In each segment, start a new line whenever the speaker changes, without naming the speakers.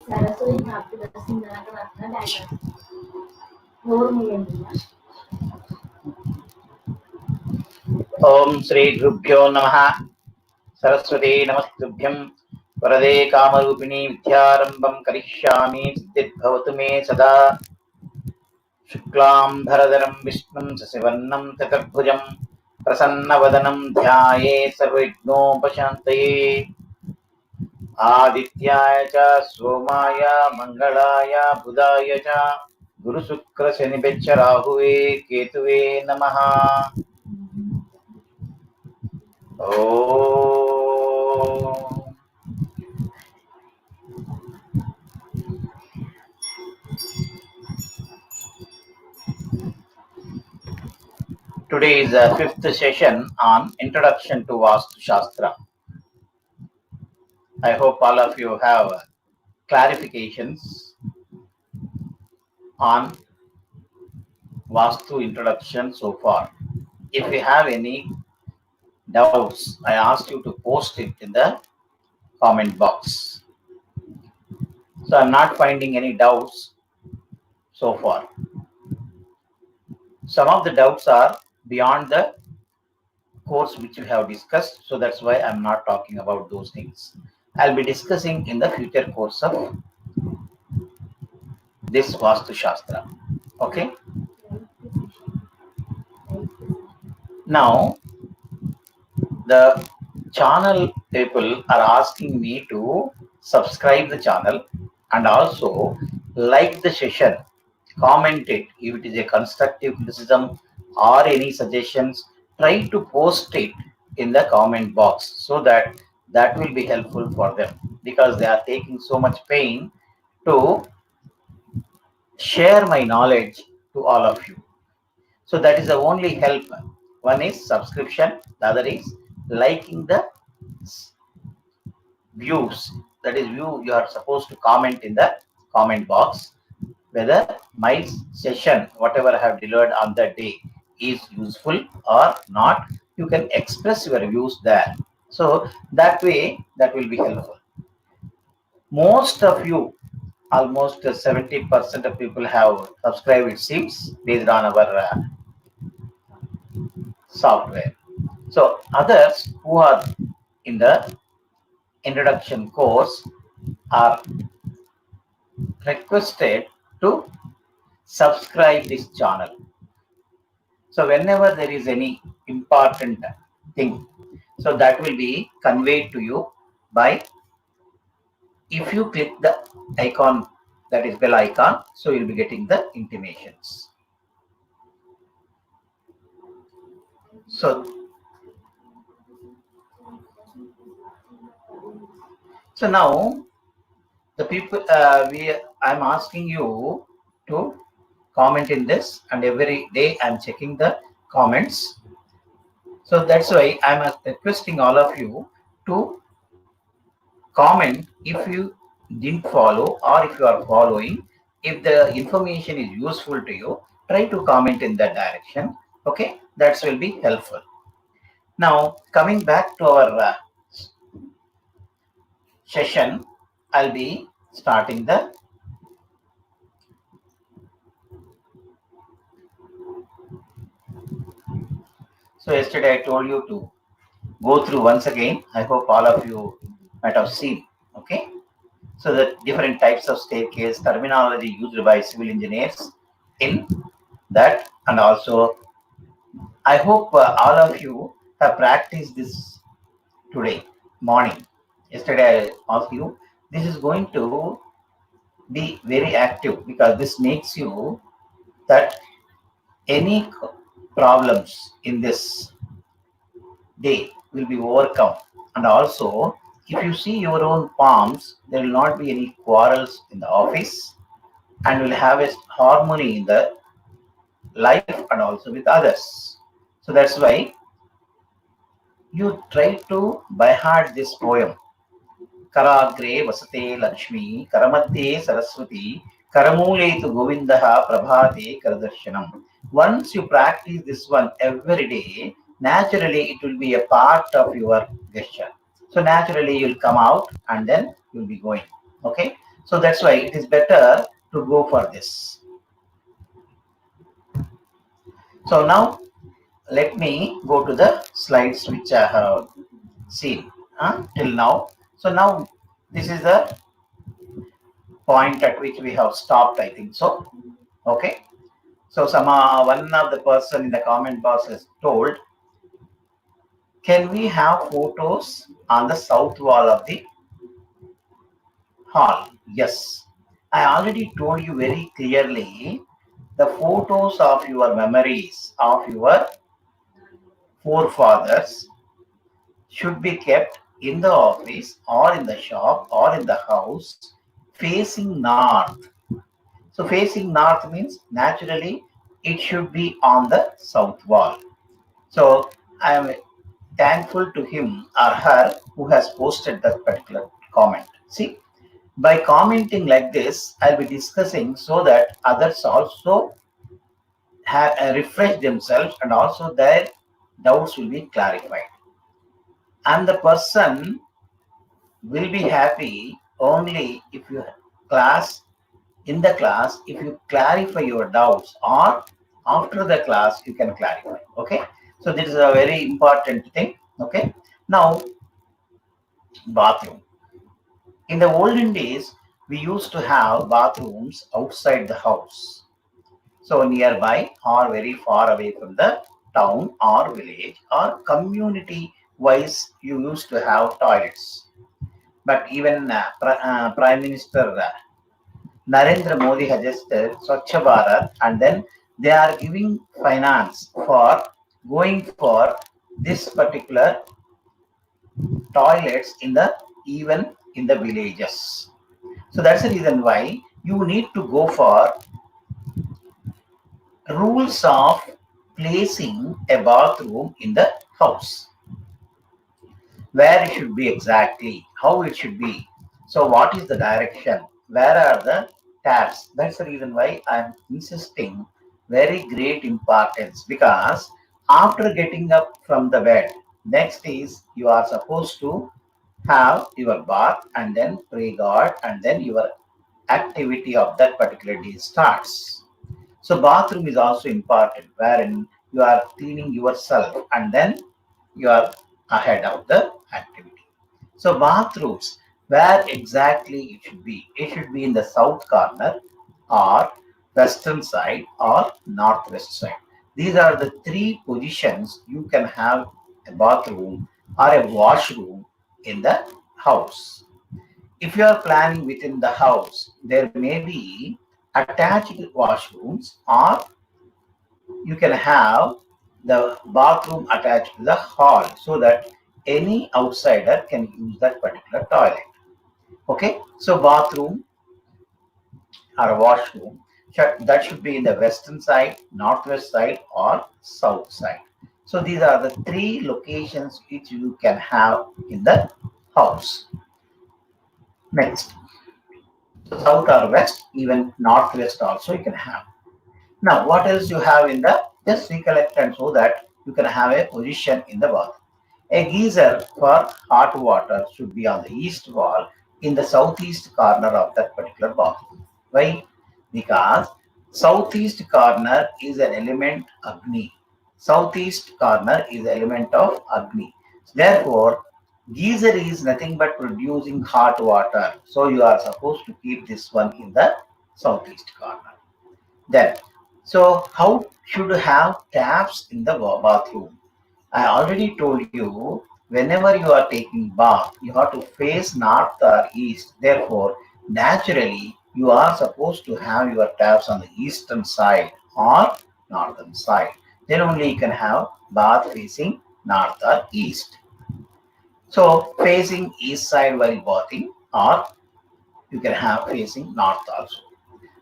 Om Sri Gurubhyo Namaha. Saraswati Namastubbhyam. Varade Kamarupini Vidyarambam Karishyami Siddhibhavatu Me Sada. Shuklam Bharadaram Vishnum Sasivannam Chaturbhujam Prasannavadanam Dhyaye Sarvighnopashantaye. Adityaya cha Somaya Mangalaya Budaya cha Guru Shukra Shanibhya Rahuve Ketuve Namaha. Oh. Today is the fifth session on Introduction to Vastu Shastra. I hope all of you have clarifications on Vastu introduction so far. If you have any doubts, I ask you to post it in the comment box. So I'm not finding any doubts so far. Some of the doubts are beyond the course which we have discussed, so that's why I'm not talking about those things. I'll be discussing in the future course of this Vastu Shastra. Okay. Now, the channel people are asking me to subscribe the channel and also like the session, comment it if it is a constructive criticism or any suggestions. Try to post it in the comment box so that will be helpful for them, because they are taking so much pain to share my knowledge to all of you. So that is the only help. One is subscription, the other is liking the views. That is you are supposed to comment in the comment box whether my session, whatever I have delivered on that day, is useful or not. You can express your views there. So that way, that will be helpful. Most of you, almost 70% of people have subscribed, it seems, based on our software. So others who are in the introduction course are requested to subscribe this channel. So whenever there is any important thing, so that will be conveyed to you by, if you click the icon, that is bell icon, so you'll be getting the intimations. So now the people, I'm asking you to comment in this, and every day I'm checking the comments. So that's why I'm requesting all of you to comment if you didn't follow, or if you are following. If the information is useful to you, try to comment in that direction. Okay, that will be helpful. Now, coming back to our session, I'll be starting the So yesterday I told you to go through once again. I hope all of you might have seen. Okay. So the different types of staircase, terminology used by civil engineers in that, and also I hope all of you have practiced this today morning. Yesterday I asked you, this is going to be very active, because this makes you that any problems in this day will be overcome. And also, if you see your own palms, there will not be any quarrels in the office, and will have a harmony in the life and also with others. So that's why you try to by heart this poem. Karagre vasate Lakshmi, Karamadye Saraswati, Karamule tu Govindaha Prabhate Karadarshanam. Once you practice this one every day, naturally it will be a part of your gesture. So naturally you'll come out and then you'll be going. Okay. So that's why it is better to go for this. So now let me go to the slides which I have seen till now. So now this is the point at which we have stopped, I think so. Okay. So some one of the person in the comment box has told, can we have photos on the south wall of the hall? Yes. I already told you very clearly, the photos of your memories of your forefathers should be kept in the office or in the shop or in the house facing north. So facing north means naturally it should be on the south wall. So I am thankful to him or her who has posted that particular comment. See, by commenting like this, I'll be discussing so that others also have refresh themselves and also their doubts will be clarified. And the person will be happy only if you class in the class, if you clarify your doubts, or after the class you can clarify. Okay, so this is a very important thing. Okay, now bathroom. In the olden days we used to have bathrooms outside the house, so nearby or very far away from the town or village or community wise you used to have toilets. But even Prime Minister Narendra Modi has just Swachh Bharat, and then they are giving finance for going for this particular toilets in the even in the villages. So that's the reason why you need to go for rules of placing a bathroom in the house, where it should be exactly, how it should be. So what is the direction? Where are the taps? That's the reason why I'm insisting very great importance, because after getting up from the bed, next is you are supposed to have your bath and then pray God and then your activity of that particular day starts. So bathroom is also important, wherein you are cleaning yourself and then you are ahead of the activity. So bathrooms, where exactly it should be? It should be in the south corner or western side or northwest side. These are the three positions you can have a bathroom or a washroom in the house. If you are planning within the house, there may be attached washrooms, or you can have the bathroom attached to the hall so that any outsider can use that particular toilet. Okay, so bathroom or washroom that should be in the western side, northwest side, or south side. So these are the three locations which you can have in the house. Next, so south or west, even northwest also you can have. Now, what else you have in the, just recollect and so that you can have a position in the bath. A geyser for hot water should be on the east wall in the southeast corner of that particular bathroom. Why? Because southeast corner is an element Agni. Southeast corner is the element of Agni. Therefore, geyser is nothing but producing hot water. So you are supposed to keep this one in the southeast corner. Then, so how should you have taps in the bathroom? I already told you, whenever you are taking bath, you have to face north or east. Therefore, naturally, you are supposed to have your taps on the eastern side or northern side. Then only you can have bath facing north or east. So, facing east side while bathing, or you can have facing north also.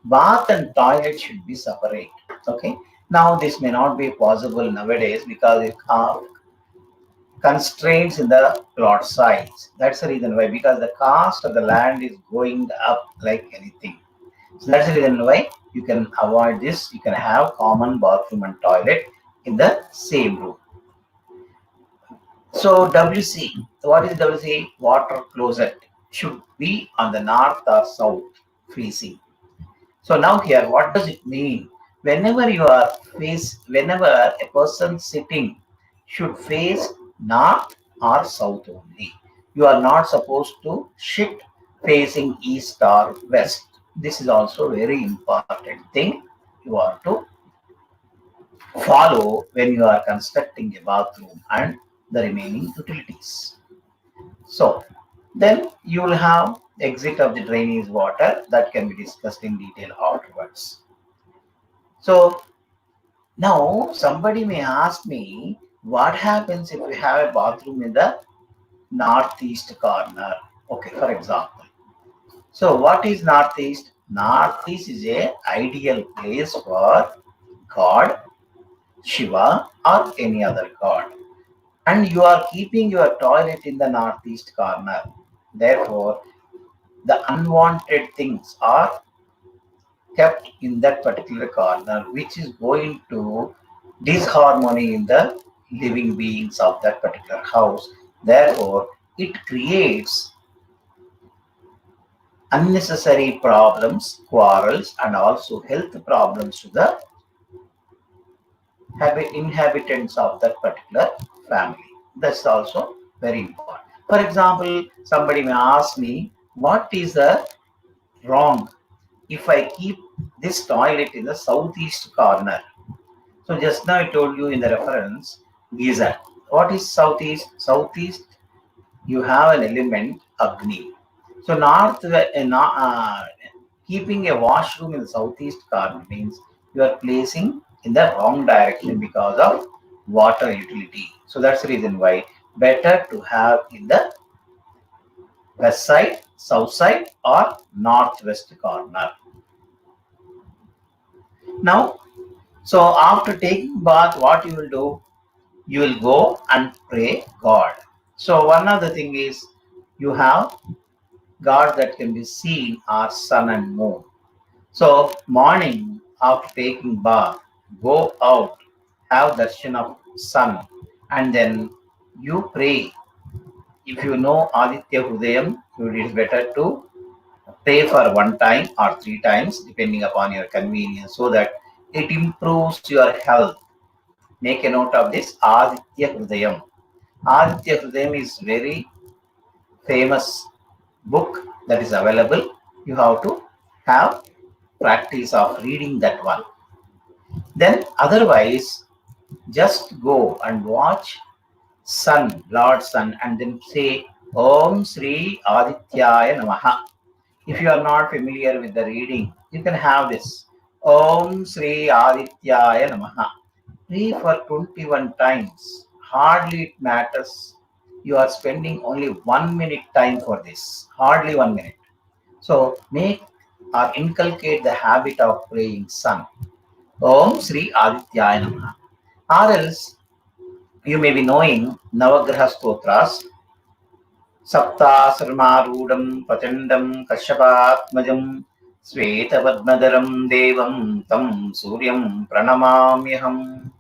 Bath and toilet should be separate. Okay. Now this may not be possible nowadays because of constraints in the plot size. That's the reason why, because the cost of the land is going up like anything. So that's the reason why you can avoid this. You can have common bathroom and toilet in the same room. So WC, what is WC? Water closet. should be on the north or south facing. So now here, what does it mean? Whenever a person sitting should face north or south only. You are not supposed to sit facing east or west. This is also very important thing you have to follow when you are constructing a bathroom and the remaining utilities. So then you will have exit of the drainage water that can be discussed in detail afterwards. So now somebody may ask me, what happens if we have a bathroom in the northeast corner? Okay, for example. So what is northeast? Northeast is a ideal place for God, Shiva, or any other god. And you are keeping your toilet in the northeast corner. Therefore, the unwanted things are kept in that particular corner, which is going to disharmony in the living beings of that particular house. Therefore, it creates unnecessary problems, quarrels, and also health problems to the inhabitants of that particular family. That's also very important. For example, somebody may ask me, what is the wrong if I keep this toilet in the southeast corner? So just now I told you in the reference, geyser. What is southeast? Southeast, you have an element Agni. So keeping a washroom in the southeast corner means you are placing in the wrong direction because of water utility. So that's the reason why better to have in the west side, south side, or northwest corner. Now, so after taking bath, what you will do? You will go and pray God. So one other thing is you have God that can be seen are sun and moon. So morning after taking bath, go out, have darshan of sun, and then you pray. If you know Aditya Hrudayam, it is better to pray for one time or three times, depending upon your convenience, so that it improves your health. Make a note of this Aditya Hrudayam. Aditya Hrudayam is very famous book that is available. You have to have practice of reading that one. Then otherwise, just go and watch sun, Lord Sun, and then say Om Sri Adityaya Namaha. If you are not familiar with the reading, you can have this Om Sri Adityaya Namaha. Pray for 21 times. Hardly it matters. You are spending only 1 minute time for this. Hardly 1 minute. So make or inculcate the habit of praying sun. Om Sri Adityaya Namaha. Or else you may be knowing Navagraha Stotras. Saptasarmarudam Pachandam Kashyapatmajam Svetavadnadaram Devam Tam Suryam Pranamamyaham.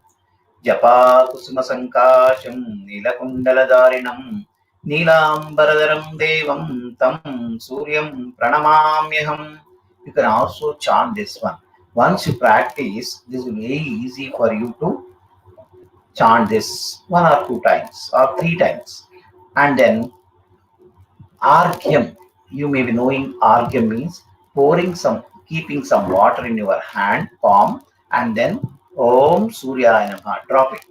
Japa Kusuma Sankasham Nilakundaladarinam Nilambaradaram Devam Tam Suryam Pranamamyaham. You can also chant this one. Once you practice, this will be very easy for you to chant this one or two times or three times. And then Argyam. You may be knowing Argyam means keeping some water in your hand, palm, and then Om Surya Namaha. Drop it.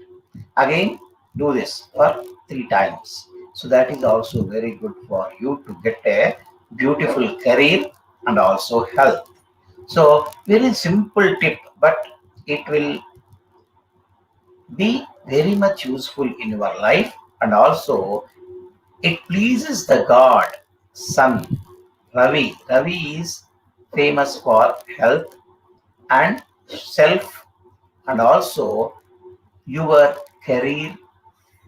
Again, do this for 3 times. So that is also very good for you to get a beautiful career and also health. So very simple tip, but it will be very much useful in your life, and also it pleases the god sun Ravi. Ravi is famous for health and self, and also your career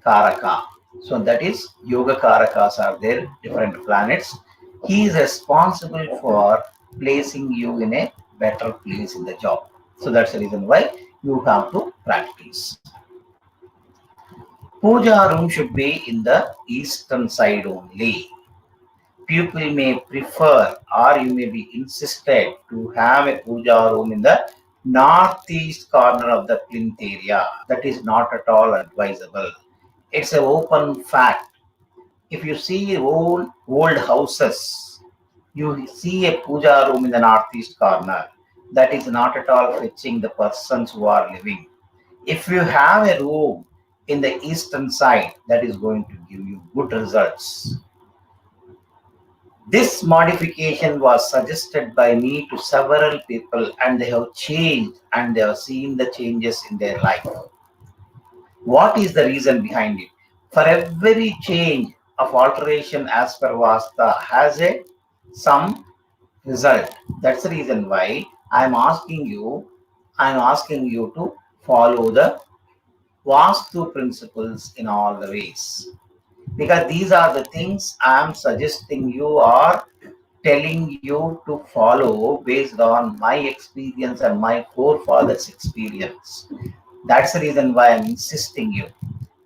Karaka. So that is Yoga Karakas are there, different planets. He is responsible for placing you in a better place in the job. So that's the reason why you have to practice. Puja room should be in the eastern side only. people may prefer or you may be insisted to have a puja room in the northeast corner of the plinth area. That is not at all advisable. It's an open fact. If you see old houses, you see a puja room in the northeast corner. That is not at all fetching the persons who are living. If you have a room in the eastern side, that is going to give you good results. This modification was suggested by me to several people and they have changed and they have seen the changes in their life. What is the reason behind it? For every change of alteration as per Vasta has a some result. That's the reason why I'm asking you to follow the Vastu principles in all the ways. Because these are the things I am suggesting you or telling you to follow based on my experience and my forefathers' experience. That's the reason why I'm insisting you.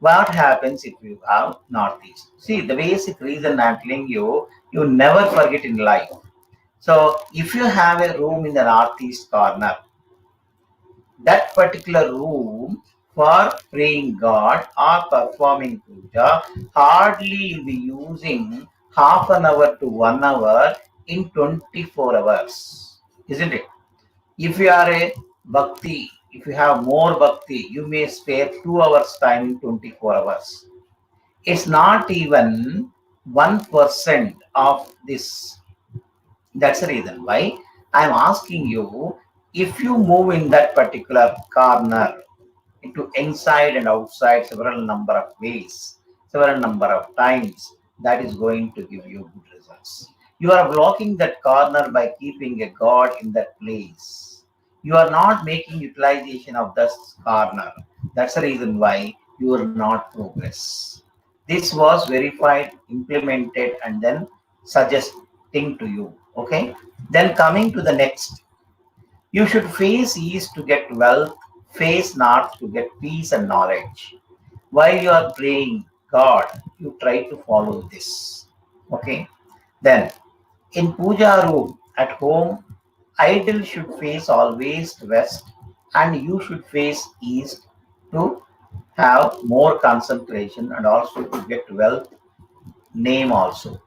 What happens if you have northeast? See, the basic reason I'm telling you, you never forget in life. So, if you have a room in the northeast corner, that particular room for praying God or performing puja, hardly you'll be using half an hour to 1 hour in 24 hours, isn't it? If you are a bhakti, if you have more bhakti, you may spare 2 hours time in 24 hours. It's not even 1% of this. That's the reason why I'm asking you, if you move in that particular corner into inside and outside several number of ways, several number of times, that is going to give you good results. You are blocking that corner by keeping a god in that place. You are not making utilization of this corner. That's the reason why you will not progress. This was verified, implemented, and then suggesting to you. Okay. Then coming to the next, you should face east to get wealth, face north to get peace and knowledge. While you are praying God, you try to follow this. Okay. Then in puja room at home, idol should face always west and you should face east to have more concentration and also to get wealth name also.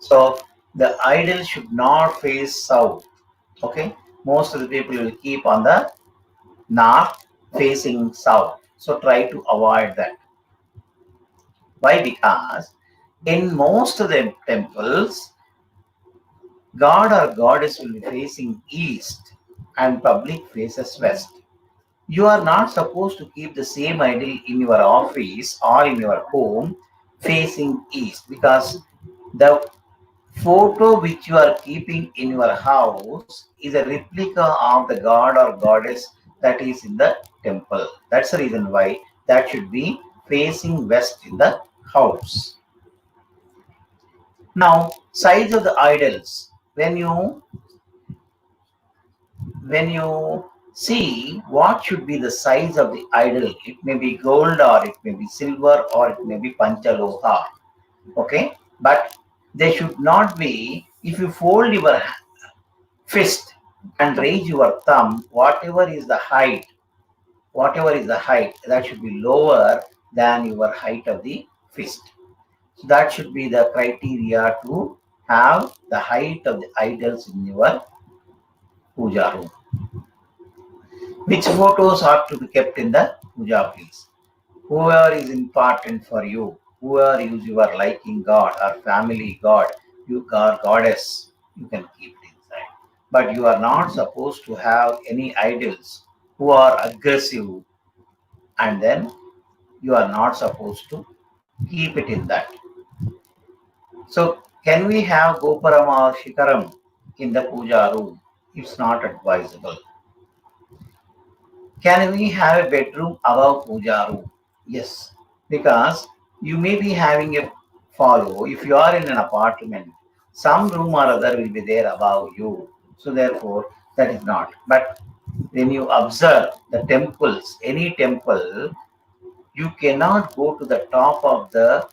So the idol should not face south. Okay. Most of the people will keep on the north facing south. So try to avoid that. Why? Because in most of the temples, God or goddess will be facing east and public faces west. You are not supposed to keep the same idol in your office or in your home facing east, because the photo which you are keeping in your house is a replica of the god or goddess that is in the temple. That's the reason why that should be facing west in the house. Now, size of the idols. When you see what should be the size of the idol, it may be gold or it may be silver or it may be panchaloha. Okay, but they should not be. If you fold your fist and raise your thumb, whatever is the height, that should be lower than your height of the fist. So that should be the criteria to have the height of the idols in your puja room. Which photos are to be kept in the puja place? Whoever is important for you, whoever is your liking God or family God, you God goddess, you can keep it inside. But you are not supposed to have any idols who are aggressive, and then you are not supposed to keep it in that. So can we have Gopuram or Shikaram in the puja room? It's not advisable. Can we have a bedroom above puja room? Yes, because you may be having a follow. If you are in an apartment, some room or other will be there above you. So therefore, that is not. But when you observe the temples, any temple, you cannot go to the top of the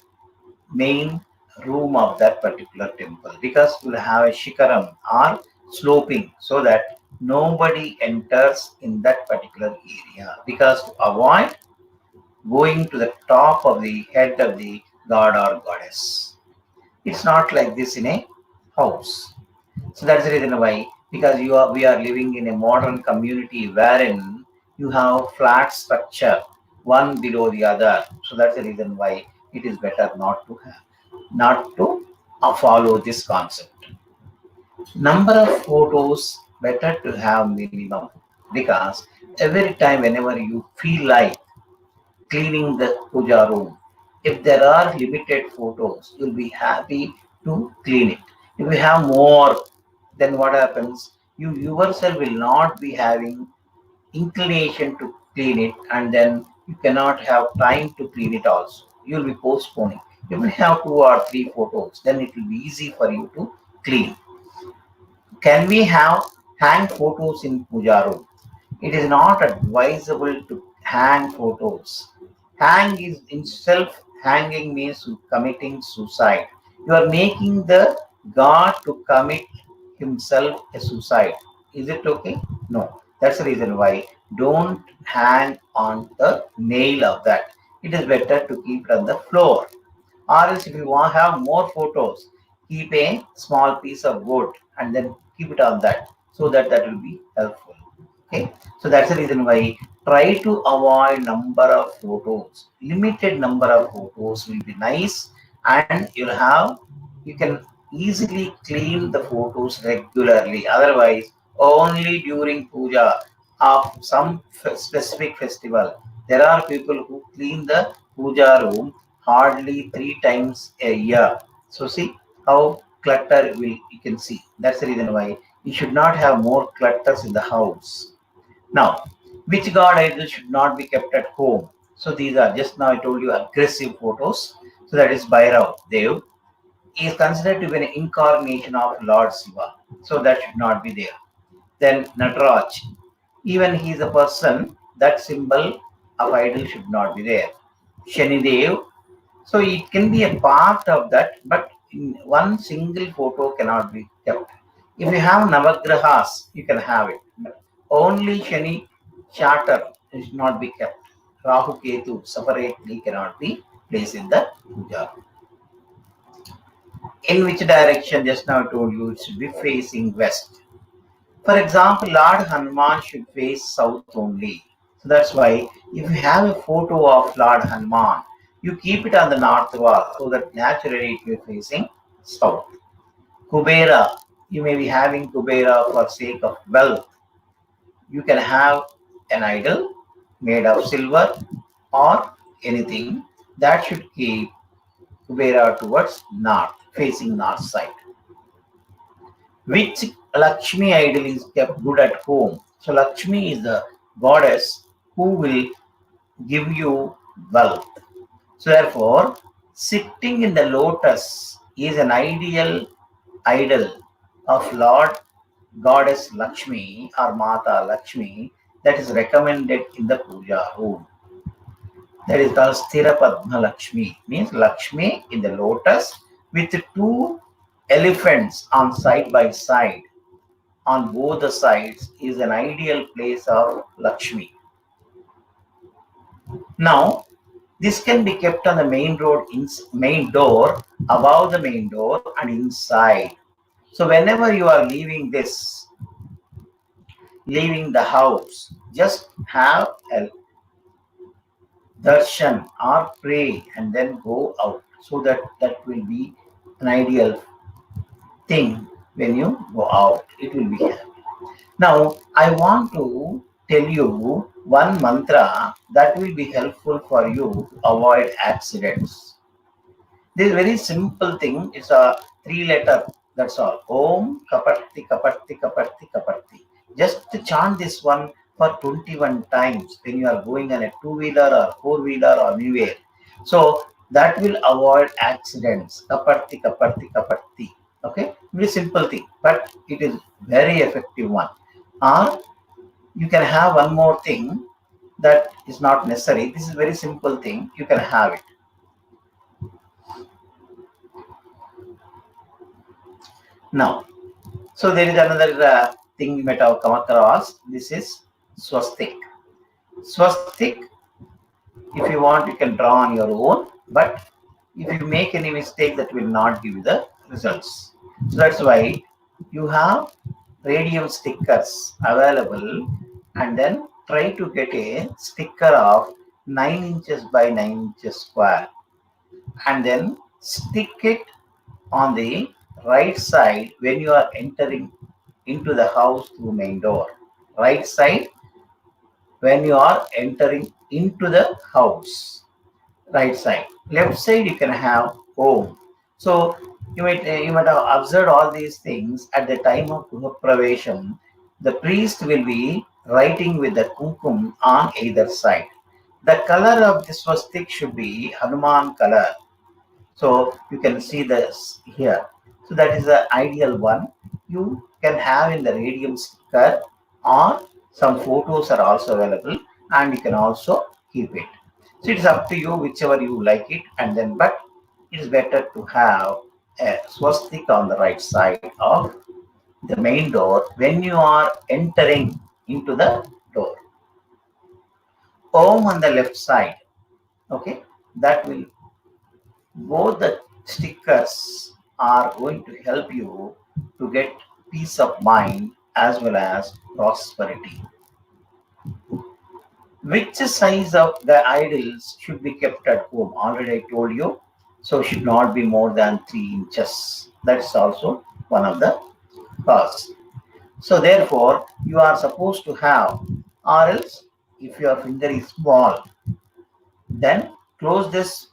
main room of that particular temple, because you will have a shikaram or sloping, so that nobody enters in that particular area, because to avoid going to the top of the head of the god or goddess. It's not like this in a house. So that's the reason why, because we are living in a modern community wherein you have flat structure, one below the other. So that's the reason why it is better not to follow this concept. Number of photos better to have minimum, because every time whenever you feel like cleaning the puja room, if there are limited photos, you'll be happy to clean it. If you have more, then what happens? You yourself will not be having inclination to clean it, and then you cannot have time to clean it also. You'll be postponing. If you have two or three photos, then it will be easy for you to clean. Can we have hang photos in puja room? It is not advisable to hang photos. Hang is in self hanging means committing suicide. You are making the God to commit himself a suicide. Is it okay? No. That's the reason why don't hang on the nail of that. It is better to keep it on the floor. Or else if you want to have more photos, keep a small piece of wood and then keep it on that, so that that will be helpful. Okay, so that's the reason why try to avoid number of photos. Limited number of photos will be nice, and you can easily clean the photos regularly. Otherwise, only during puja of some specific festival, there are people who clean the puja room hardly 3 times a year. So see how clutter will you can see. That's the reason why you should not have more clutters in the house. Now, which god idol should not be kept at home? So these are just now I told you aggressive photos. So that is Bhairav Dev. He is considered to be an incarnation of Lord Shiva. So that should not be there. Then Nataraj. Even he is a person, that symbol of idol should not be there. Shanidev. So it can be a part of that, but in one single photo cannot be kept. If you have Navagrahas, you can have it. But only Shani Charter should not be kept. Rahu Ketu separately cannot be placed in the puja. In which direction? Just now I told you it should be facing west. For example, Lord Hanuman should face south only. So that's why if you have a photo of Lord Hanuman, you keep it on the north wall so that naturally it will be facing south. Kubera, you may be having Kubera for sake of wealth. You can have an idol made of silver or anything that should keep Kubera towards north, facing north side. Which Lakshmi idol is kept good at home? So Lakshmi is the goddess who will give you wealth. So therefore, sitting in the lotus is an ideal idol of Lord Goddess Lakshmi or Mata Lakshmi that is recommended in the puja room. That is called Sthira Padma Lakshmi, means Lakshmi in the lotus with two elephants on side by side on both the sides is an ideal place of Lakshmi. Now, this can be kept on the main main door, above the main door and inside. So whenever you are leaving the house, just have a darshan or pray and then go out. So that will be an ideal thing when you go out. It will be happy. Now, I want to tell you one mantra that will be helpful for you to avoid accidents. This is a very simple thing. It's a 3 letter. That's all. Om Kaparti Kaparti Kaparti Kaparti. Just to chant this one for 21 times when you are going on a two-wheeler or four-wheeler or anywhere. So that will avoid accidents. Kaparti Kaparti Kaparti. Okay, very simple thing, but it is very effective one. Or you can have one more thing that is not necessary. This is very simple thing. You can have it. Now, so there is another thing you might have come across. This is swastik. Swastik, if you want, you can draw on your own, but if you make any mistake, that will not give you the results. So that's why you have radium stickers available, and then try to get a sticker of 9 inches by 9 inches square, and then stick it on the right side when you are entering into the house through main door. Right side when you are entering into the house. Right side. Left side you can have home. So you might have observed all these things at the time of Pravesham. The priest will be writing with the kumkum on either side. The color of this swastik should be Hanuman color. So you can see this here. So that is the ideal one. You can have in the radium sticker, or some photos are also available, and you can also keep it. So it's up to you, whichever you like it, and then but it is better to have a swastik on the right side of the main door when you are entering into the door. Om on the left side. Okay, that will, both the stickers are going to help you to get peace of mind as well as prosperity. Which size of the idols should be kept at home? Already I told you, so should not be more than 3 inches. That's also one of the cause. So therefore, you are supposed to have, or else if your finger is small, then close this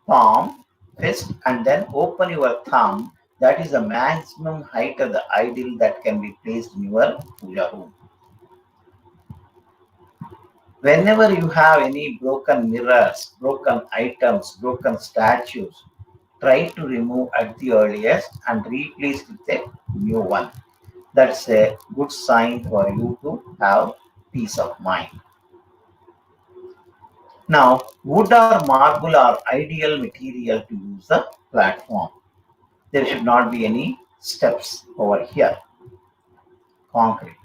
palm, fist, and then open your thumb. That is the maximum height of the idol that can be placed in your puja room. Whenever you have any broken mirrors, broken items, broken statues, try to remove at the earliest and replace with a new one. That's a good sign for you to have peace of mind. Now, wood or marble are ideal material to use the platform. There should not be any steps over here. Concrete.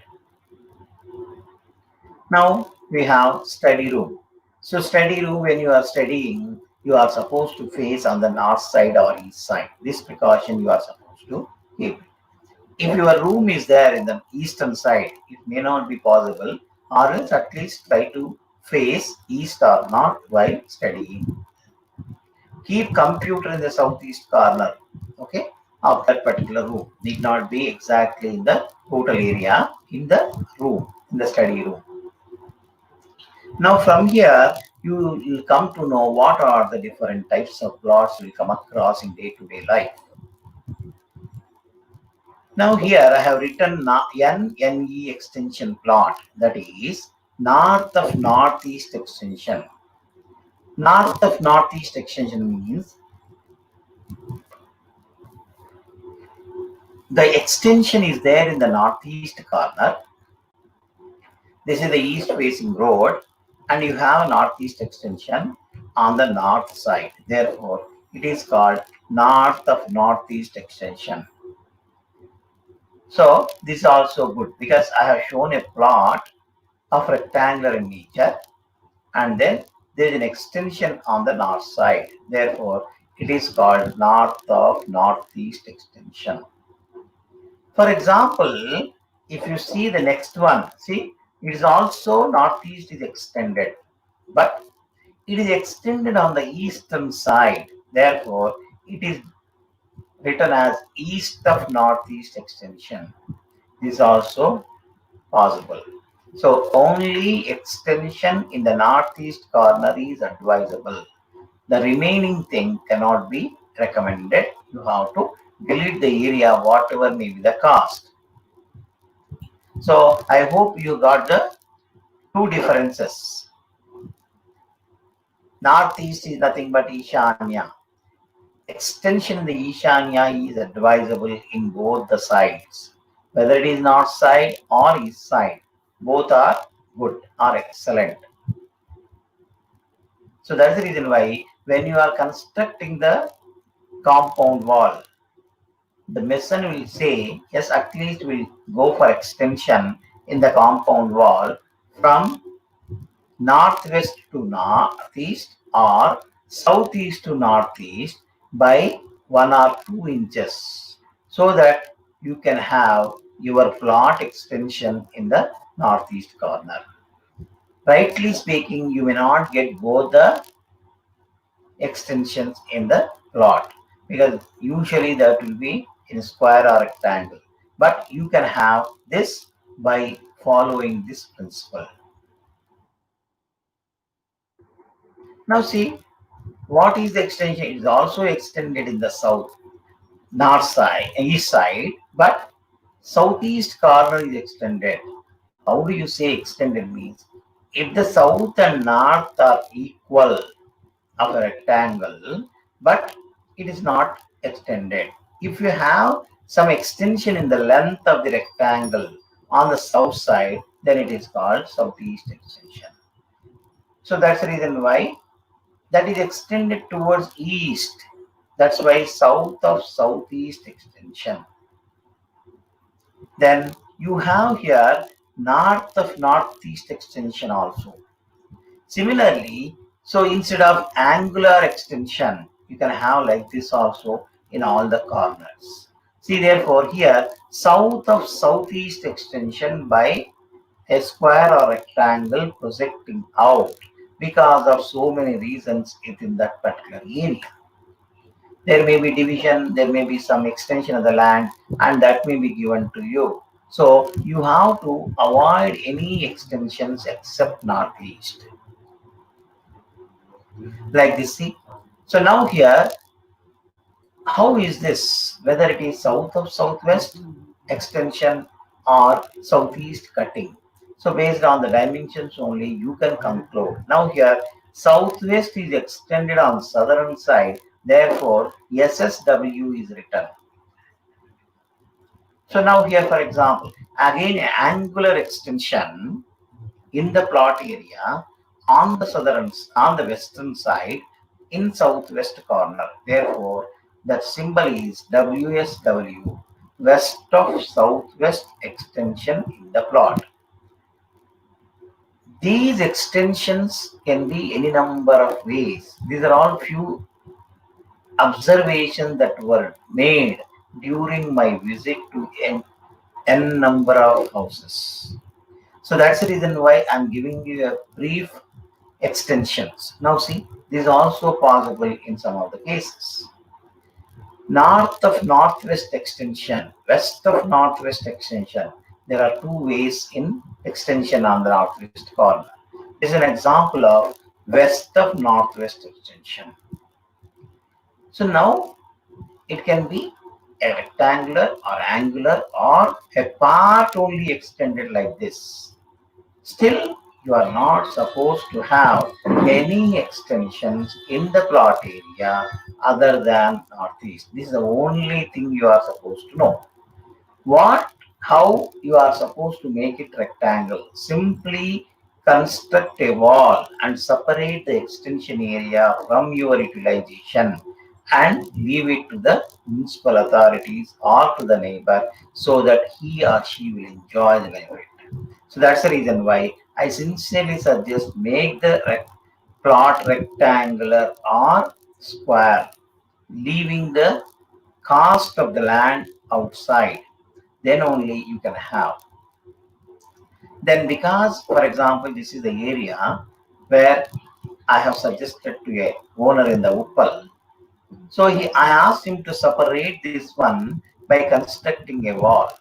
Now we have study room. So study room, when you are studying, you are supposed to face on the north side or east side. This precaution you are supposed to keep. If your room is there in the eastern side, it may not be possible, or else at least try to face east or north while studying. Keep computer in the southeast corner, okay, of that particular room. Need not be exactly in the total area, in the room, in the study room. Now from here, you will come to know what are the different types of plots we come across in day-to-day life. Now here I have written NE extension plot, that is north of northeast extension. North of northeast extension means the extension is there in the northeast corner. This is the east facing road, and you have northeast extension on the north side. Therefore, it is called north of northeast extension. So this is also good because I have shown a plot of rectangular in nature, and then there is an extension on the north side. Therefore, it is called north of northeast extension. For example, if you see the next one, see, it is also northeast is extended, but it is extended on the eastern side. Therefore, it is written as east of northeast extension. This is also possible. So only extension in the northeast corner is advisable. The remaining thing cannot be recommended. You have to delete the area, whatever may be the cost. So I hope you got the two differences. Northeast is nothing but Ishanya. Extension in the Ishanya is advisable in both the sides. Whether it is north side or east side, both are good or excellent. So that's the reason why when you are constructing the compound wall, the mason will say, yes, at least we'll go for extension in the compound wall from northwest to northeast or southeast to northeast by 1 or 2 inches so that you can have your plot extension in the northeast corner. Rightly speaking, you may not get both the extensions in the plot because usually that will be in square or rectangle, but you can have this by following this principle. Now see, what is the extension? It is also extended in the south, north side, east side, but southeast corner is extended. How do you say extended means? If the south and north are equal of a rectangle, but it is not extended. If you have some extension in the length of the rectangle on the south side, then it is called southeast extension. So that's the reason why that is extended towards east. That's why south of southeast extension. Then you have here north of northeast extension also. Similarly, so instead of angular extension, you can have like this also in all the corners. See, therefore, here south of southeast extension by a square or rectangle projecting out because of so many reasons within that particular area. There may be division, there may be some extension of the land, and that may be given to you. So you have to avoid any extensions except northeast. Like this, see. So now here, how is this? Whether it is south of southwest extension or southeast cutting. So based on the dimensions only, you can conclude. Now here, southwest is extended on southern side. Therefore, SSW is written. So now here, for example, again angular extension in the plot area on the western side in southwest corner. Therefore, that symbol is WSW, west of southwest extension in the plot. These extensions can be any number of ways. These are all few observations that were made during my visit to n number of houses. So that's the reason why I'm giving you a brief extensions. Now see, this is also possible in some of the cases. North of northwest extension, west of northwest extension. There are two ways in extension on the northwest corner. This is an example of west of northwest extension. So now it can be a rectangular or angular or a part only extended like this. Still, you are not supposed to have any extensions in the plot area other than northeast. This is the only thing you are supposed to know. How you are supposed to make it rectangle? Simply construct a wall and separate the extension area from your utilization and leave it to the municipal authorities or to the neighbor so that he or she will enjoy the benefit. So that's the reason why I sincerely suggest make the plot rectangular or square, leaving the cost of the land outside. Then only you can have. Then because, for example, this is the area where I have suggested to a owner in the Uppal. So I asked him to separate this one by constructing a wall.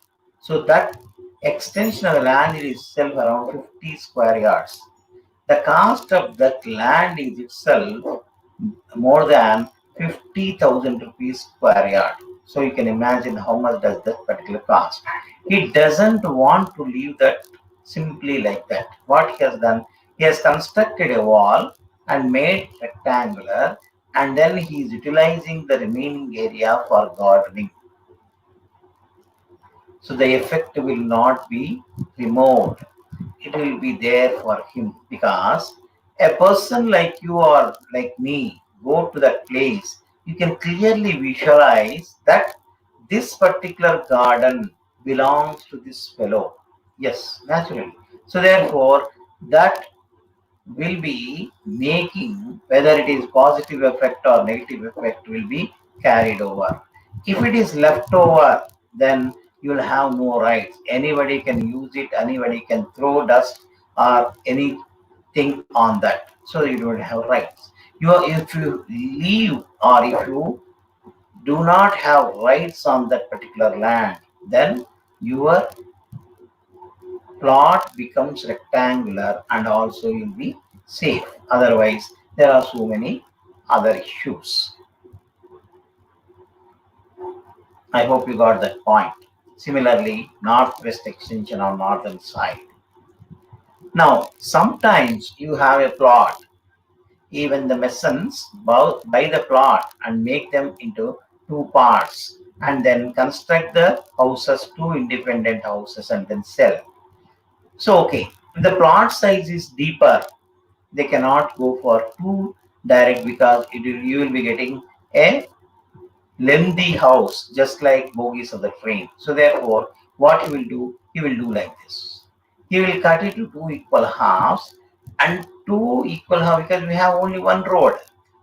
So that extension of the land is itself around 50 square yards. The cost of that land is itself more than 50,000 rupees square yard. So you can imagine how much does that particular cost. He doesn't want to leave that simply like that. What he has done, he has constructed a wall and made rectangular, and then he is utilizing the remaining area for gardening. So the effect will not be removed. It will be there for him because a person like you or like me go to that place, you can clearly visualize that this particular garden belongs to this fellow. Yes, naturally. So therefore, that will be making whether it is positive effect or negative effect will be carried over. If it is left over, then you will have no rights. Anybody can use it, anybody can throw dust or anything on that. So you don't have rights. If you leave or if you do not have rights on that particular land, then your plot becomes rectangular and also you'll be safe. Otherwise, there are so many other issues. I hope you got that point. Similarly, northwest extension on northern side. Now, sometimes you have a plot, even the masons buy the plot and make them into two parts and then construct the houses, two independent houses, and then sell. So, okay, if the plot size is deeper, they cannot go for too direct because you will be getting a lengthy house just like bogies of the train. So therefore, what he will do like this. He will cut it to two equal halves and two equal halves because we have only one road.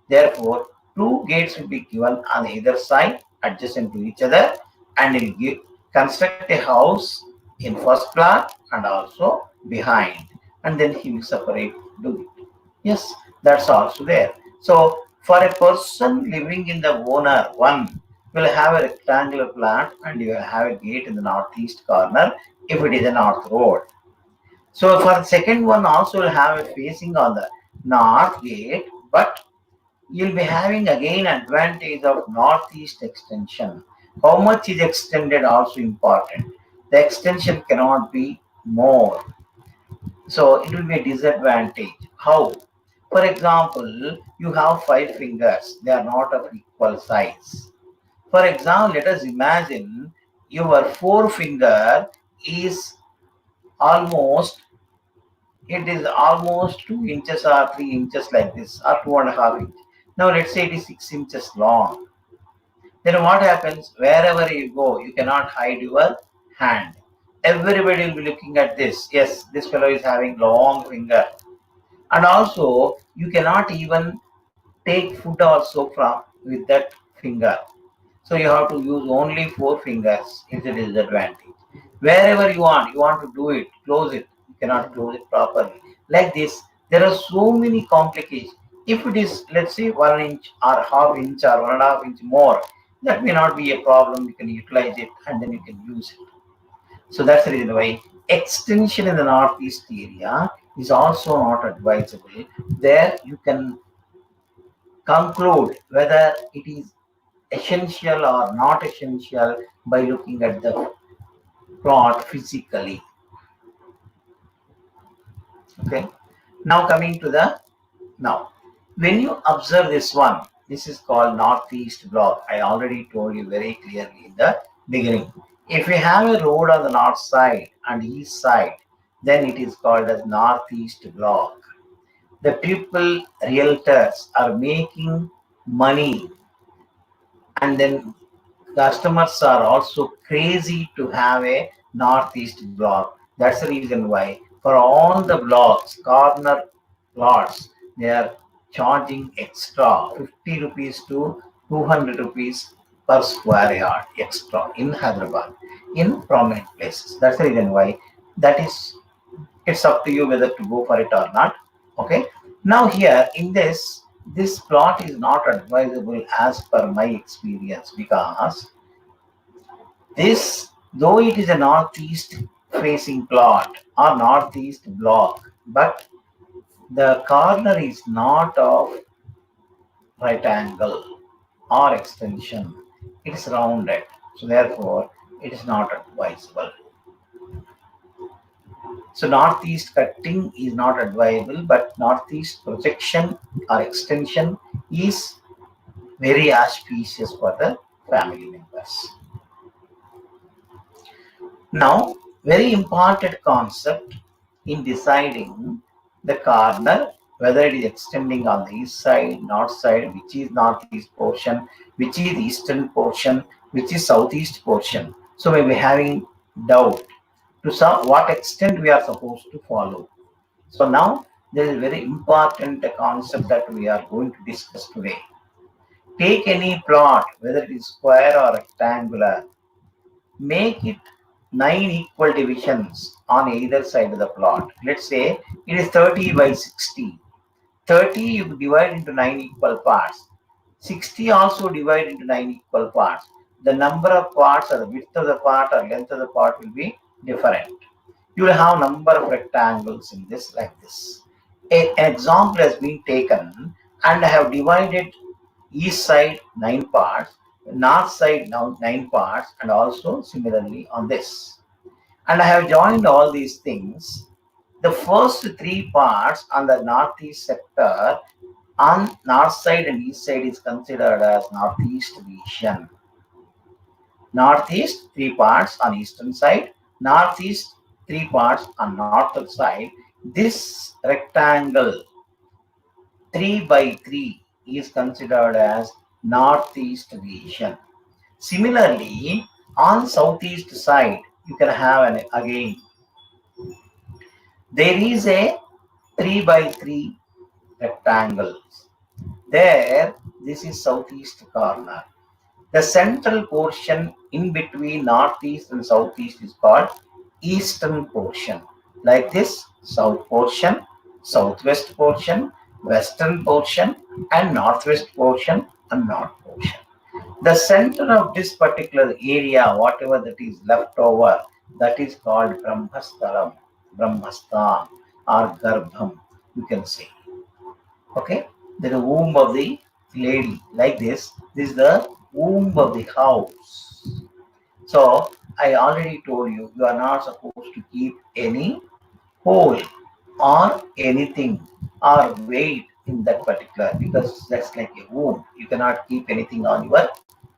Therefore, two gates will be given on either side adjacent to each other and he will construct a house in first plot and also behind and then he will separate do it. Yes, that's also there. So for a person living in the owner one will have a rectangular plant and you will have a gate in the northeast corner if it is a north road. So for the second one also will have a facing on the north gate, but you'll be having again advantage of northeast extension. How much is extended also important. The extension cannot be more. So it will be a disadvantage. How? For example, you have 5 fingers. They are not of equal size. For example, let us imagine your forefinger is almost, it is almost 2 inches or 3 inches like this or 2.5 inches. Now let's say it is 6 inches long. Then what happens? Wherever you go, you cannot hide your hand. Everybody will be looking at this. Yes, this fellow is having long finger. And also, you cannot even take food also from with that finger. So you have to use only 4 fingers. It's a disadvantage. Wherever you want to do it, close it. You cannot close it properly. Like this, there are so many complications. If it is, let's say, 1 inch or half inch or 1.5 inch more, that may not be a problem. You can utilize it and then you can use it. So that's the reason why extension in the northeast area is also not advisable. There you can conclude whether it is essential or not essential by looking at the plot physically. Okay. Now coming to the now, when you observe this one, this is called northeast block. I already told you very clearly in the beginning. If you have a road on the north side and east side, then it is called as northeast block. The people, realtors are making money and then customers are also crazy to have a northeast block. That's the reason why for all the blocks, corner plots, they are charging extra 50 rupees to 200 rupees per square yard extra in Hyderabad in prominent places. That's the reason why that is, it's up to you whether to go for it or not. Okay. Now here in this plot is not advisable as per my experience because this, though it is a northeast facing plot or northeast block, but the corner is not of right angle or extension. It is rounded. So therefore, it is not advisable. So northeast cutting is not advisable, but northeast projection or extension is very auspicious for the family members. Now, very important concept in deciding the corner, whether it is extending on the east side, north side, which is northeast portion, which is eastern portion, which is southeast portion. So we may be having doubt to some what extent we are supposed to follow. So now there is a very important concept that we are going to discuss today. Take any plot, whether it is square or rectangular, make it 9 equal divisions on either side of the plot. Let's say it is 30 by 60. 30 you divide into 9 equal parts. 60 also divide into 9 equal parts. The number of parts or the width of the part or length of the part will be different. You will have number of rectangles in this like this. An example has been taken and I have divided east side 9 parts, north side now 9 parts, and also similarly on this. And I have joined all these things. The first 3 parts on the northeast sector on north side and east side is considered as northeast region. Northeast 3 parts on eastern side, northeast 3 parts on northern side. This rectangle 3 by 3 is considered as northeast region. Similarly, on southeast side, you can have again, there is a 3 by 3 rectangles. There, this is southeast corner. The central portion in between northeast and southeast is called eastern portion. Like this, south portion, southwest portion, western portion, and northwest portion and north portion. The center of this particular area, whatever that is left over, that is called Brahmastaram, Brahmastan, or Garbham, you can say. Okay, the womb of the lady, like this. This is the womb of the house. So I already told you, you are not supposed to keep any hole or anything or weight in that particular, because that's like a womb. You cannot keep anything on your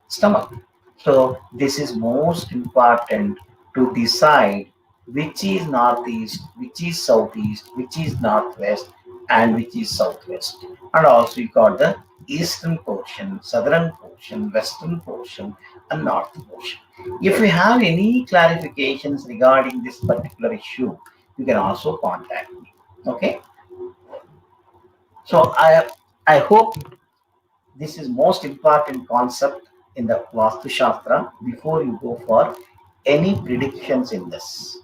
stomach. So this is most important to decide which is northeast, which is southeast, which is northwest, and which is southwest. And also you got the eastern portion, southern portion, western portion, and north portion. If you have any clarifications regarding this particular issue, you can also contact me. Okay. So I hope this is most important concept in the Vastu Shastra before you go for any predictions in this.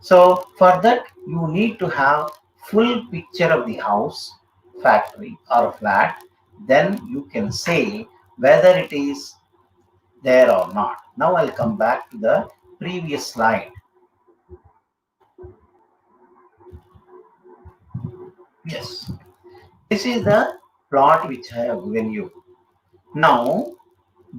So for that, you need to have full picture of the house, factory or flat. Then you can say whether it is there or not. Now I'll come back to the previous slide. Yes, this is the plot which I have given you. Now,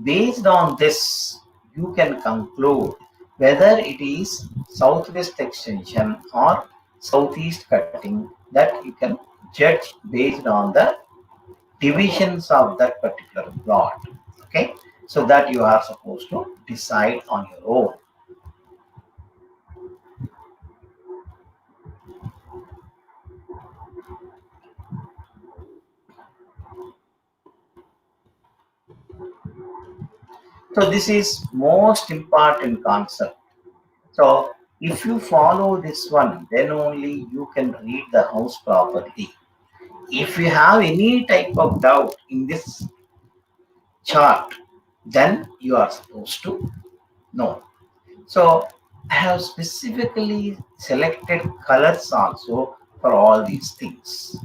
based on this, you can conclude whether it is southwest extension or southeast cutting, that you can judge based on the divisions of that particular plot. Okay, so that you are supposed to decide on your own. So this is most important concept. So if you follow this one, then only you can read the house properly. If you have any type of doubt in this chart, then you are supposed to know. So I have specifically selected colors also for all these things.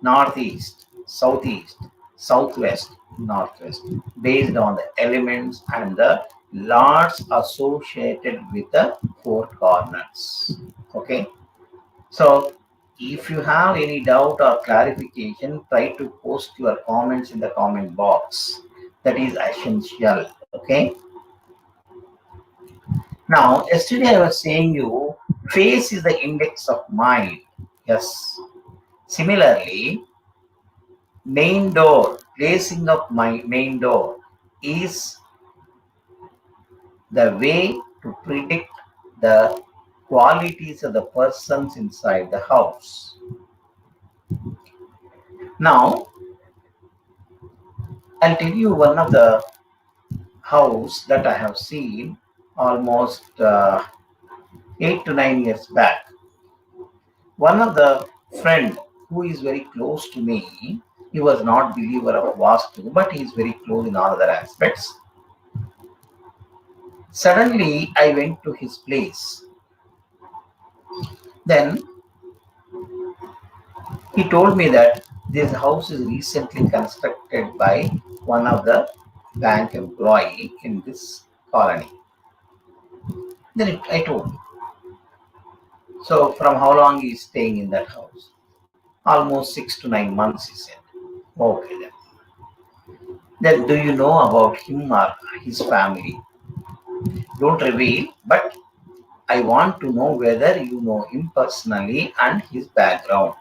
Northeast, southeast, southwest, northwest, based on the elements and the lots associated with the 4 corners. Okay. So if you have any doubt or clarification, try to post your comments in the comment box. That is essential. Okay. Now, yesterday I was saying you, face is the index of mind. Yes. Similarly, main door, placing of my main door is the way to predict the qualities of the persons inside the house. Now, I'll tell you one of the house that I have seen almost 8 to 9 years back. One of the friend who is very close to me, he was not believer of Vastu, but he is very close in all other aspects. Suddenly, I went to his place. Then he told me that this house is recently constructed by one of the bank employee in this colony. Then I told him. So from how long he is staying in that house? Almost 6 to 9 months, he said. Okay then. Then do you know about him or his family? Don't reveal, but I want to know whether you know him personally and his background.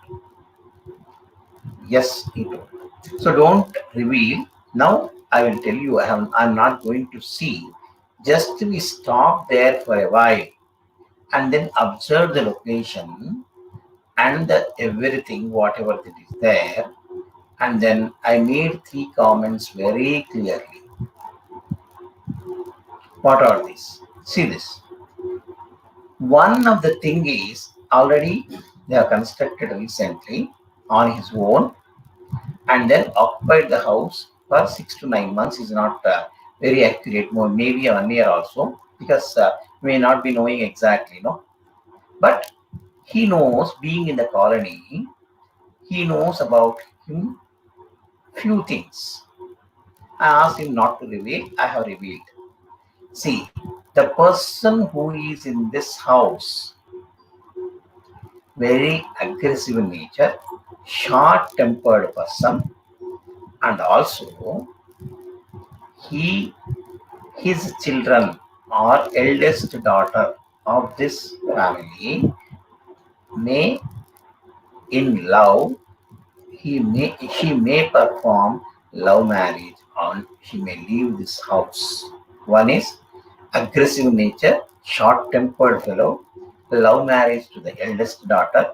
Yes, he told. So don't reveal. Now I will tell you I'm not going to see. Just we stop there for a while and then observe the location and everything, whatever that is there. And then I made 3 comments very clearly. What are these? See this. One of the thing is already they have constructed recently on his own and then occupied the house for 6 to 9 months is not very accurate, more maybe 1 year also, because may not be knowing exactly, no. But he knows, being in the colony, he knows about him few things. I asked him not to reveal. I have revealed. See, the person who is in this house, very aggressive in nature, short-tempered person, and also he, his children or eldest daughter of this family may in love, she may perform love marriage and she may leave this house. One is aggressive nature, short-tempered fellow, love marriage to the eldest daughter.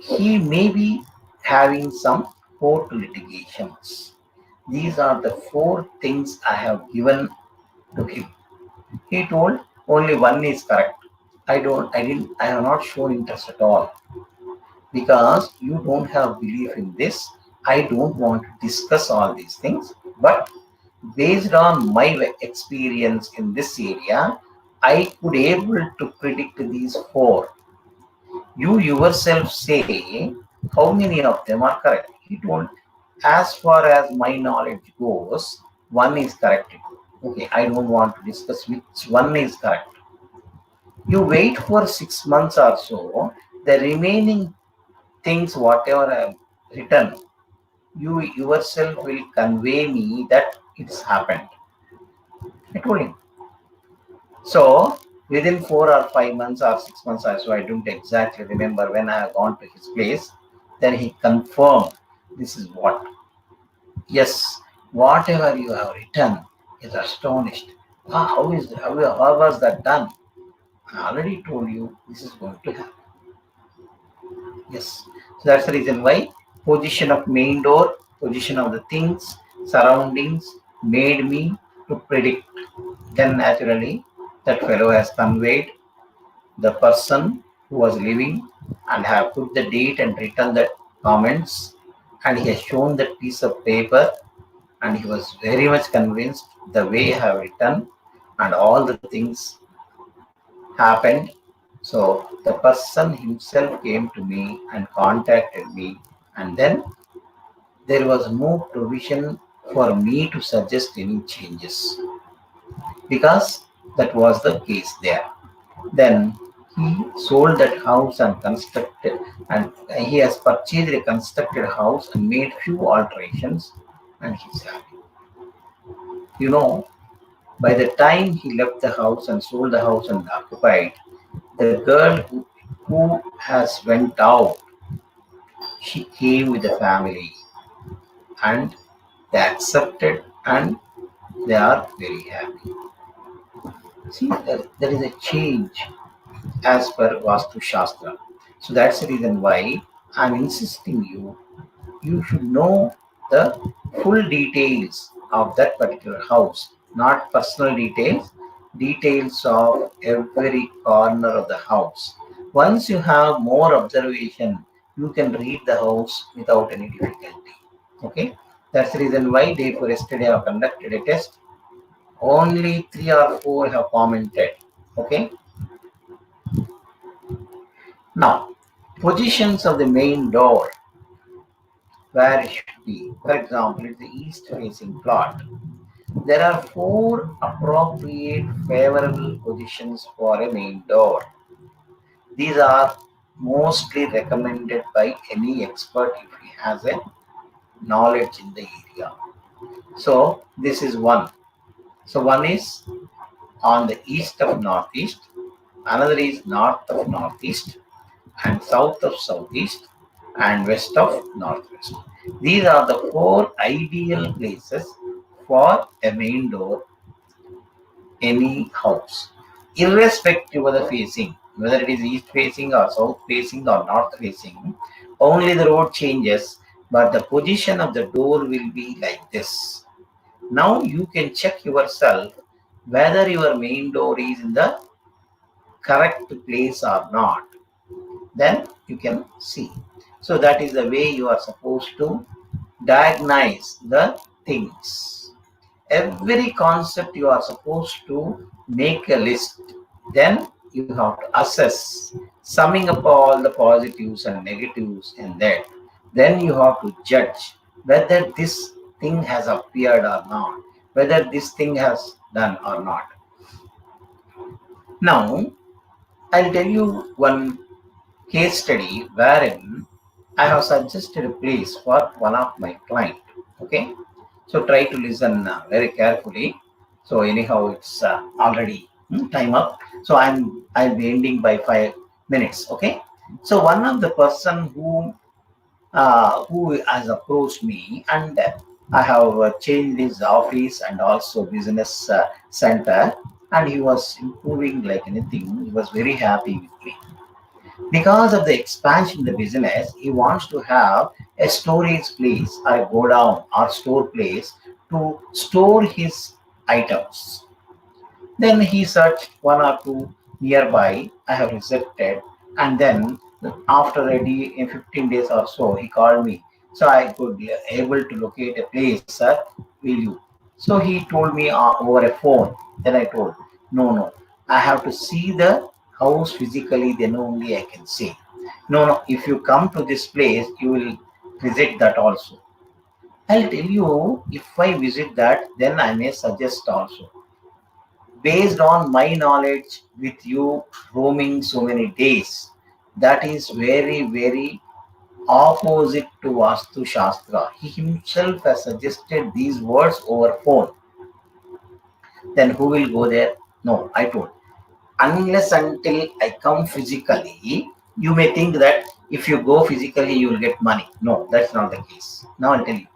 He may be having some court litigations. These are the 4 things I have given to him. He told only one is correct. I have not shown interest at all because you don't have belief in this. I don't want to discuss all these things, but based on my experience in this area, I could able to predict these 4. You yourself say how many of them are correct. He told, as far as my knowledge goes, one is correct. Okay, I don't want to discuss which one is correct. You wait for 6 months or so, the remaining things, whatever I have written, you yourself will convey me that it's happened. I told him. So within 4 or 5 months or 6 months or so, I don't exactly remember when I have gone to his place, then he confirmed this is what. Yes, whatever you have written is astonished. How was that done? I already told you this is going to happen. Yes, so that's the reason why position of main door, position of the things, surroundings made me to predict. Then naturally that fellow has conveyed the person who was living and have put the date and written the comments, and he has shown that piece of paper, and he was very much convinced the way I have written and all the things happened. So the person himself came to me and contacted me, and then there was no provision for me to suggest any changes because that was the case there. Then he sold that house and constructed, and he has purchased a constructed house and made few alterations, and he's happy. You know, by the time he left the house and sold the house and occupied, the girl who has went out, she came with the family and they accepted and they are very happy. See, there is a change as per Vastu Shastra. So that's the reason why I'm insisting you should know the full details of that particular house, not personal details, details of every corner of the house. Once you have more observation, you can read the house without any difficulty. Okay, that's the reason why day for yesterday I have conducted a test. Only 3 or 4 have commented. Okay, now positions of the main door, where it should be. For example, it's the east facing plot. There are 4 appropriate favorable positions for a main door. These are mostly recommended by any expert if he has a knowledge in the area. So this is one. So one is on the east of northeast, another is north of northeast, and south of southeast, and west of northwest. These are the 4 ideal places for a main door any house, irrespective of the facing, whether it is east facing or south facing or north facing. Only the road changes, but the position of the door will be like this. Now you can check yourself whether your main door is in the correct place or not. Then you can see. So that is the way you are supposed to diagnose the things. Every concept you are supposed to make a list. Then you have to assess, summing up all the positives and negatives in that. Then you have to judge whether this thing has appeared or not, whether this thing has done or not. Now, I'll tell you one case study wherein I have suggested a place for one of my client. Okay, so try to listen very carefully. So anyhow, it's already time up. So I'll be ending by 5 minutes. Okay. So one of the person who has approached me, and I have changed his office and also business center, and he was improving like anything. He was very happy with me. Because of the expansion in the business, he wants to have a storage place or a godown or store place to store his items. Then he searched 1 or 2 nearby. I have rejected, and then after in 15 days or so, he called me. So I could be able to locate a place. Sir, will you? So he told me over a phone. Then I told, no, I have to see the house physically. Then only I can see. No. If you come to this place, you will visit that also. I'll tell you. If I visit that, then I may suggest also based on my knowledge with you roaming so many days. That is very, very opposite to Vastu Shastra. He himself has suggested these words over phone. Then who will go there? No, I told. Unless until I come physically, you may think that if you go physically, you will get money. No, that's not the case. Now I'll tell you.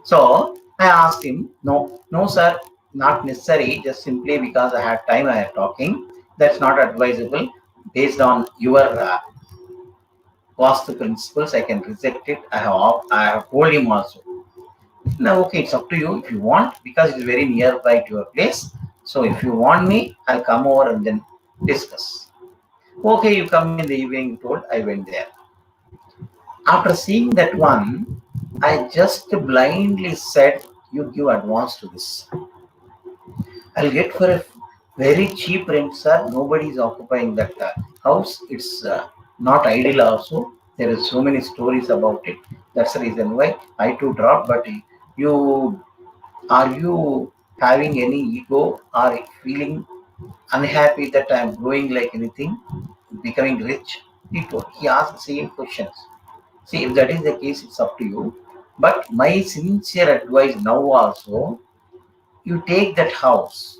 So I asked him, no, sir, not necessary. Just simply because I had time, I am talking. That's not advisable. Based on your Vastu principles, I can reject it. I have told him also. Now, okay, it's up to you if you want because it's very nearby to your place. So if you want me, I'll come over and then discuss. Okay, you come in the evening. You told I went there. After seeing that one, I just blindly said, you give advance to this. I'll get for a very cheap rent, sir. Nobody is occupying that house. It's not ideal also. There is so many stories about it. That's the reason why I too dropped. But you, are you having any ego or feeling unhappy that I'm growing like anything, becoming rich? He asked the same questions. See, if that is the case, it's up to you. But my sincere advice now also, you take that house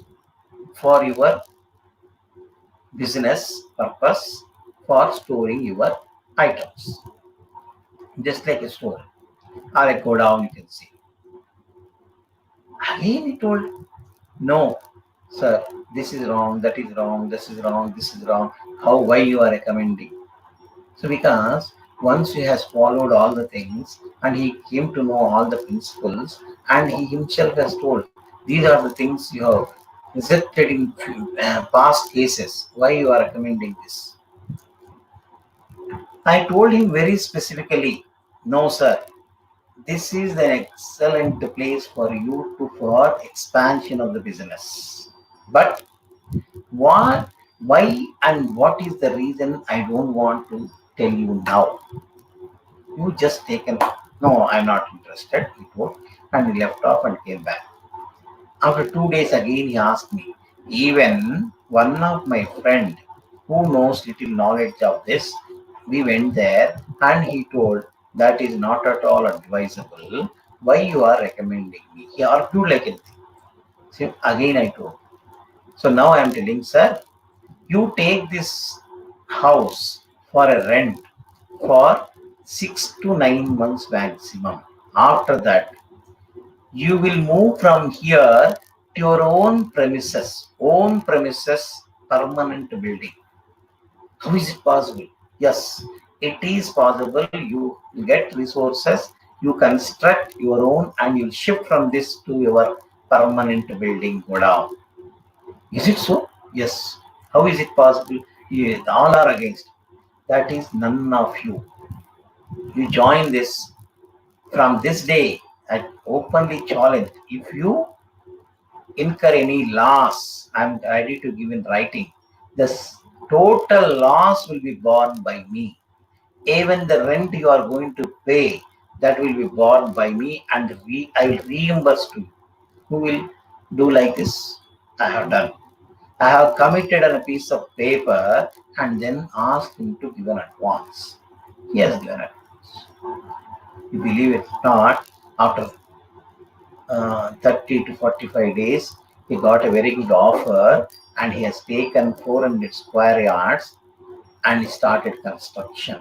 for your business purpose for storing your items, just like a store or a godown, you can see. Again, he told, no, sir, this is wrong, this is wrong, this is wrong. Why you are recommending? So because Once he has followed all the things and he came to know all the principles, and he himself has told, these are the things you have rejected in past cases. Why you are recommending this? I told him very specifically, no, sir, this is an excellent place for you to for expansion of the business. But what, why, and what is the reason I don't want to tell you now. You just taken. No, I'm not interested. He told, and he left off and came back. After 2 days again, he asked me. Even one of my friend who knows little knowledge of this, we went there and he told that is not at all advisable. Why you are recommending me? He argued like anything. See, again I told. So now I am telling, sir, you take this house for a rent for 6 to 9 months maximum. After that, you will move from here to your own premises, permanent building. How is it possible? Yes, it is possible. You get resources, you construct your own, and you shift from this to your permanent building go down. Is it so? Yes. How is it possible? All are against. That is none of you. You join this from this day. I openly challenge. If you incur any loss, I'm ready to give in writing. The total loss will be borne by me. Even the rent you are going to pay, that will be borne by me, and I will reimburse to you. Who will do like this? I have done. I have committed on a piece of paper and then asked him to give an advance. He has given it. You believe it or not, after 30 to 45 days, he got a very good offer and he has taken 400 square yards and he started construction.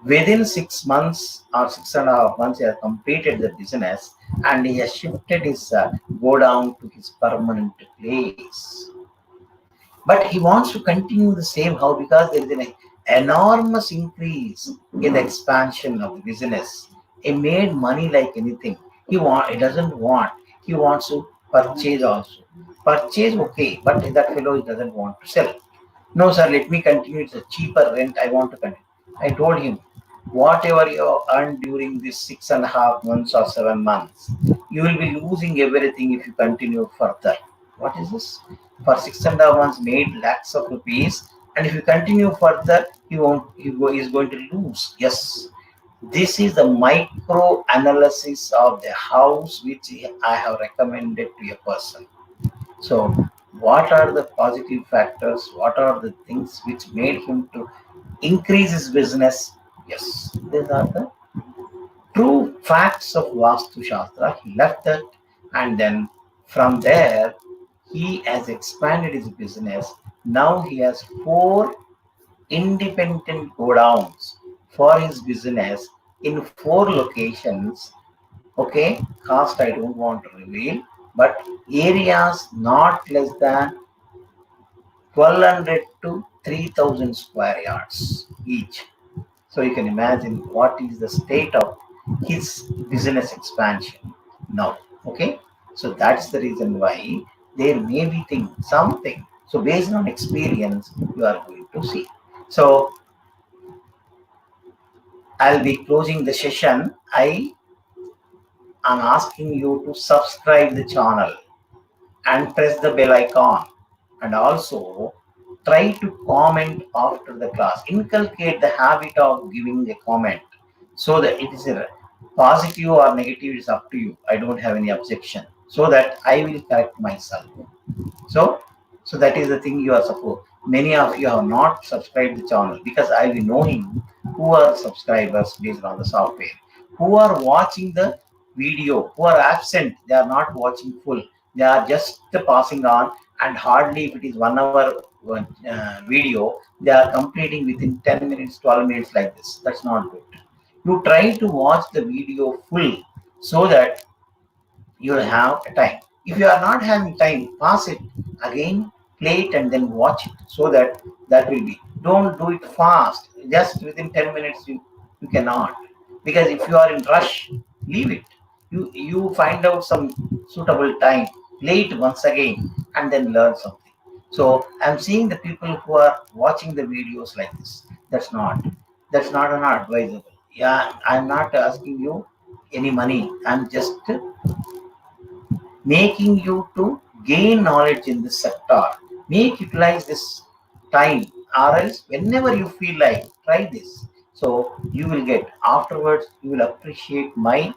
Within 6 months or 6.5 months, he has completed the business and he has shifted his go down to his permanent place. But he wants to continue the same house because there is an enormous increase in the expansion of the business. He made money like anything. He doesn't want. He wants to purchase also. Purchase okay, but that fellow doesn't want to sell. No, sir, let me continue. It's a cheaper rent. I want to continue. I told him, whatever you earn during this 6.5 months or 7 months, you will be losing everything if you continue further. What is this? For 6.5 months, made lakhs of rupees, and if you continue further, he won't. Is going to lose. Yes, this is the micro analysis of the house which I have recommended to a person. So, what are the positive factors? What are the things which made him to increase his business? Yes, these are the true facts of Vastu Shastra. He left that, and then from there, he has expanded his business. Now he has 4 independent godowns for his business in 4 locations. Okay, cost I don't want to reveal, but areas not less than 1200 to 3000 square yards each. So you can imagine what is the state of his business expansion now. Okay, so that's the reason why there may be something. So based on experience, you are going to see. So I'll be closing the session. I am asking you to subscribe the channel and press the bell icon, and also try to comment after the class. Inculcate the habit of giving a comment so that it is a positive or negative, is up to you. I don't have any objection, so that I will correct myself. So, so that is the thing you are supposed. Many of you have not subscribed the channel because I will be knowing who are subscribers based on the software, who are watching the video, who are absent. They are not watching full. They are just passing on, and hardly if it is 1 hour video, they are completing within 10 minutes, 12 minutes like this. That's not good. You try to watch the video full so that you will have time. If you are not having time, pass it again. play it and then watch it, so that that will be. Don't do it fast. Just within 10 minutes you cannot. Because if you are in rush, leave it. You find out some suitable time, play it once again, and then learn something. So I'm seeing the people who are watching the videos like this. That's not an advisable. Yeah, I'm not asking you any money. I'm just making you to gain knowledge in this sector. Make utilize this time, or else whenever you feel like, try this. So you will get afterwards. You will appreciate my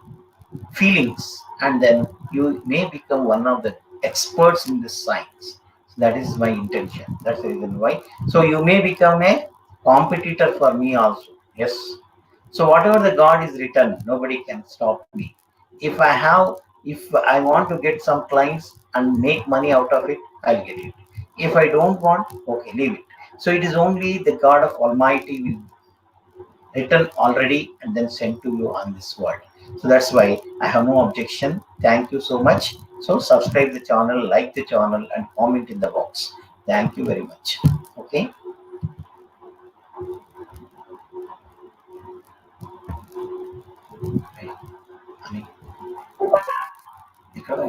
feelings, and then you may become one of the experts in this science. That is my intention. That's the reason why. So you may become a competitor for me also. Yes. So whatever the God is written, nobody can stop me. If I want to get some clients and make money out of it, I'll get it. If I don't want, okay, leave it. So it is only the God of Almighty will written already and then sent to you on this world. So that's why I have no objection. Thank you so much. So subscribe the channel, like the channel, and comment in the box. Thank you very much. Okay. అని ఇక్కడ